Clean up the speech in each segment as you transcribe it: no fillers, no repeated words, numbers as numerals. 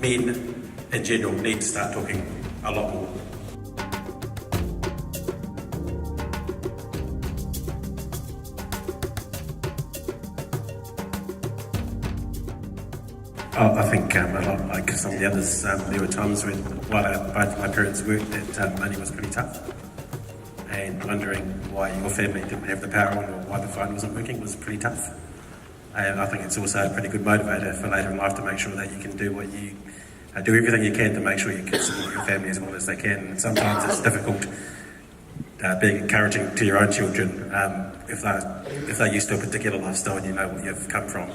men in general need to start talking a lot more. I think a lot like some of the others, there were times when, while both my parents worked, that money was pretty tough. And wondering why your family didn't have the power on or why the phone wasn't working was pretty tough. And I think it's also a pretty good motivator for later in life to make sure that you can do what you do everything you can to make sure you can support your family as well as they can. And sometimes it's difficult being encouraging to your own children if they're used to a particular lifestyle and you know what you've come from,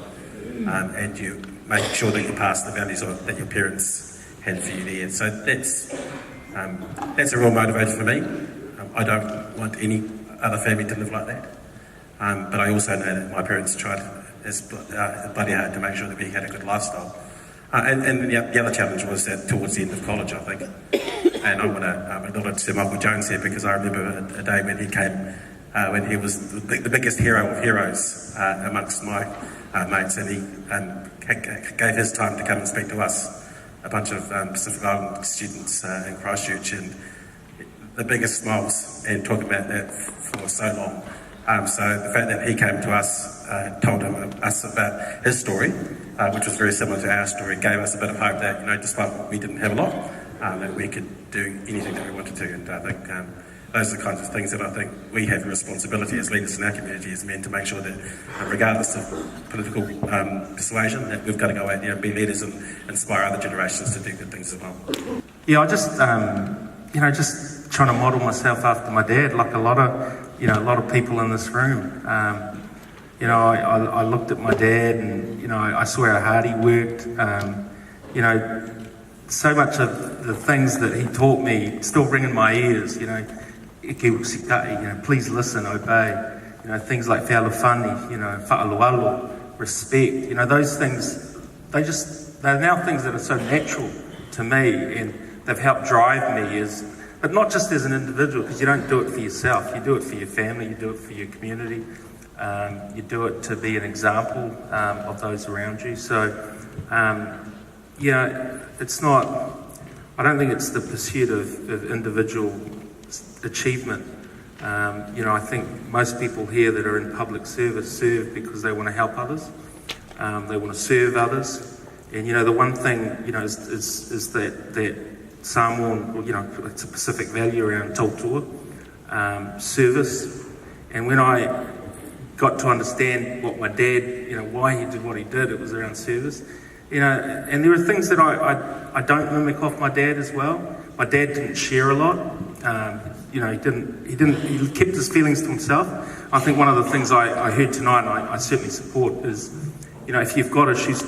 and you making sure that you pass the values that your parents had for you there. So that's a real motivator for me. I don't want any other family to live like that. But I also know that my parents tried as bloody hard to make sure that we had a good lifestyle. And the other challenge was that towards the end of college, I think. And I want to acknowledge Sir Michael Jones here, because I remember a day when he came, when he was the biggest hero of heroes amongst my mates, and he gave his time to come and speak to us, a bunch of Pacific Island students in Christchurch, and the biggest smiles, and talking about that for so long. So the fact that he came to us, told us about his story, which was very similar to our story, gave us a bit of hope that, despite what we didn't have a lot, that we could do anything that we wanted to. And I think those are the kinds of things that I think we have a responsibility as leaders in our community as men to make sure that, regardless of political persuasion, that we've got to go out there and be leaders and inspire other generations to do good things as well. Yeah, I just, just trying to model myself after my dad, like a lot of people in this room. I looked at my dad and, I saw how hard he worked. So much of the things that he taught me still ring in my ears, please listen, obey. Things like te alawhani, whaalualo, respect. Those things, they're now things that are so natural to me, and they've helped drive me but not just as an individual, because you don't do it for yourself, you do it for your family, you do it for your community, you do it to be an example of those around you. So, it's not, I don't think it's the pursuit of individual achievement. I think most people here that are in public service serve because they want to help others, they want to serve others. And, the one thing, is that Samoan, it's a Pacific value around tautua, service. And when I got to understand what my dad, why he did what he did, it was around service. And there are things that I don't mimic off my dad as well. My dad didn't share a lot. He kept his feelings to himself. I think one of the things I heard tonight, and I certainly support, is, if you've got issues,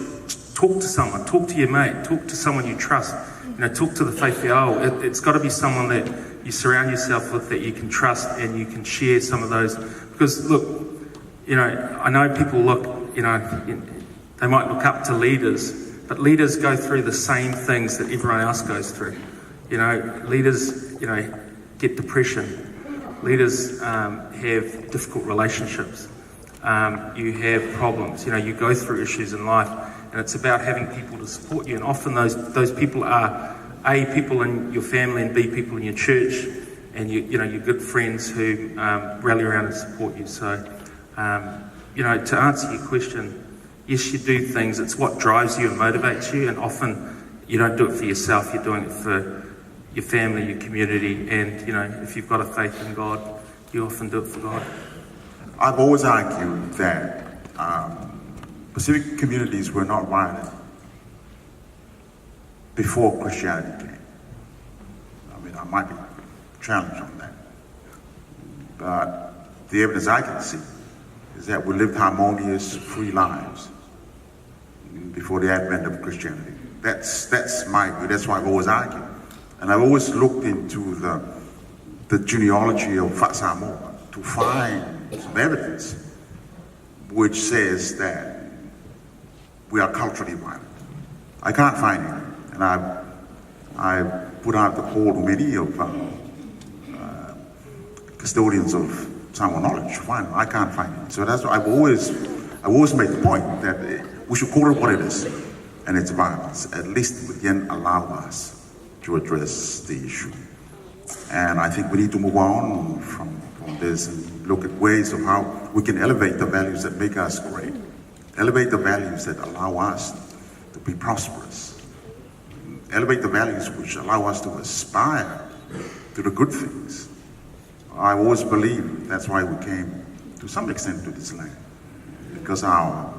talk to someone, talk to your mate, talk to someone you trust. Talk to the whaiwhiao. It's got to be someone that you surround yourself with, that you can trust, and you can share some of those. Because look, I know people look, they might look up to leaders, but leaders go through the same things that everyone else goes through. Leaders, get depression. Leaders have difficult relationships. You have problems. You go through issues in life. And it's about having people to support you. And often those people are A, people in your family, and B, people in your church, and your good friends who rally around and support you. So, to answer your question, yes, you do things. It's what drives you and motivates you. And often you don't do it for yourself. You're doing it for your family, your community. And, if you've got a faith in God, you often do it for God. I've always argued that Pacific communities were not violent before Christianity came. I might be challenged on that. But the evidence I can see is that we lived harmonious, free lives before the advent of Christianity. That's my view. That's why I've always argued. And I've always looked into the genealogy of Samoa to find some evidence which says that we are culturally violent. I can't find it, and I put out the call to many of custodians of Samoan knowledge to find it. I can't find it. So that's why I've always made the point that we should call it what it is. and its violence, at least we can allow us to address the issue. And I think we need to move on from this and look at ways of how we can elevate the values that make us great, elevate the values that allow us to be prosperous, elevate the values which allow us to aspire to the good things. I always believe that's why we came to some extent to this land, because our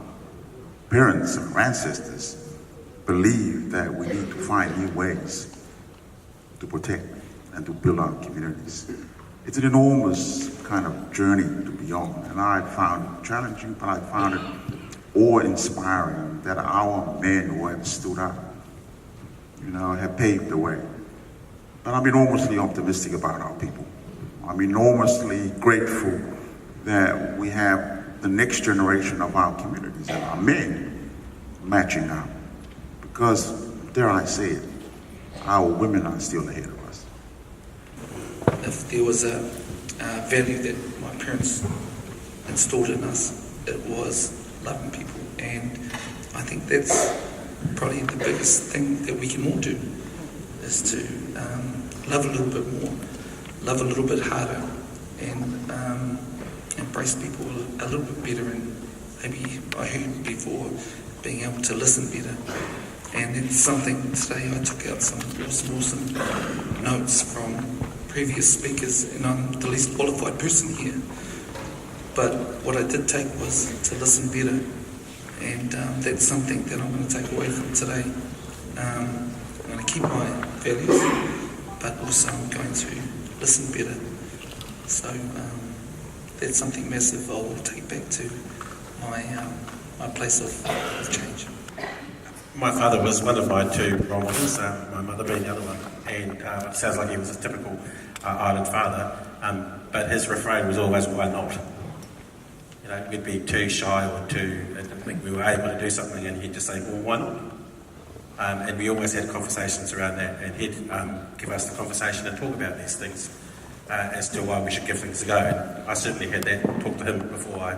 parents and ancestors believed that we need to find new ways to protect and to build our communities. It's an enormous kind of journey to be on, and I found it challenging, but I found it awe-inspiring that our men who have stood up, have paved the way. But I'm enormously optimistic about our people. I'm enormously grateful that we have the next generation of our communities and our men matching up. Because, dare I say it, our women are still ahead of us. If there was a value that my parents installed in us, it was loving people. And I think that's probably the biggest thing that we can all do, is to love a little bit more, love a little bit harder, and embrace people a little bit better. And maybe I heard before, being able to listen better. And it's something today I took out some awesome notes from previous speakers, and I'm the least qualified person here. But what I did take was to listen better, and that's something that I'm going to take away from today. I'm going to keep my values, but also I'm going to listen better. So that's something massive I will take back to my place of change. My father was one of my two role models, my mother being the other one, and it sounds like he was a typical island father, but his refrain was always, why not? We'd be too shy or too, I didn't think we were able to do something, and he'd just say, well, why not? And we always had conversations around that, and he'd give us the conversation and talk about these things as to why we should give things a go. And I certainly had that talk to him before I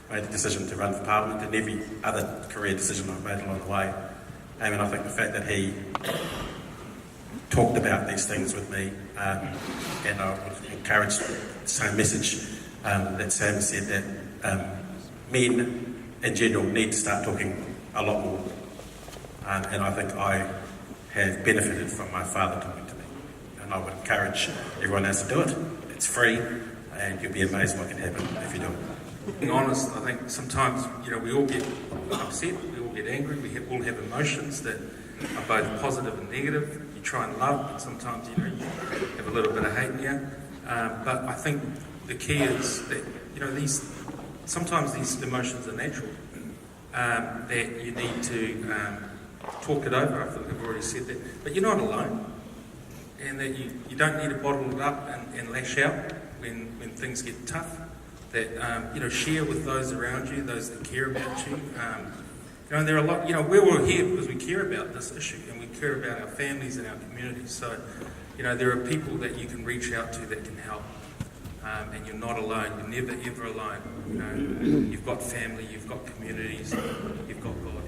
made the decision to run for Parliament, and every other career decision I've made along the way. And I think the fact that he talked about these things with me, and I would encourage the same message that Sam said, that men in general need to start talking a lot more. And I think I have benefited from my father talking to me. And I would encourage everyone else to do it. It's free, and you'll be amazed what can happen if you do it. Being honest, I think sometimes, we all get upset, we all get angry, all have emotions that are both positive and negative. You try and love, but sometimes, you have a little bit of hate in you. But I think the key is that, sometimes these emotions are natural, that you need to talk it over. I think I've already said that. But you're not alone, and that you don't need to bottle it up and lash out when things get tough. That, share with those around you, those that care about you. There are a lot, we're all here because we care about this issue, and we care about our families and our communities. So, there are people that you can reach out to that can help. And you're not alone. You're never, ever alone. You've got family, you've got communities, you've got God.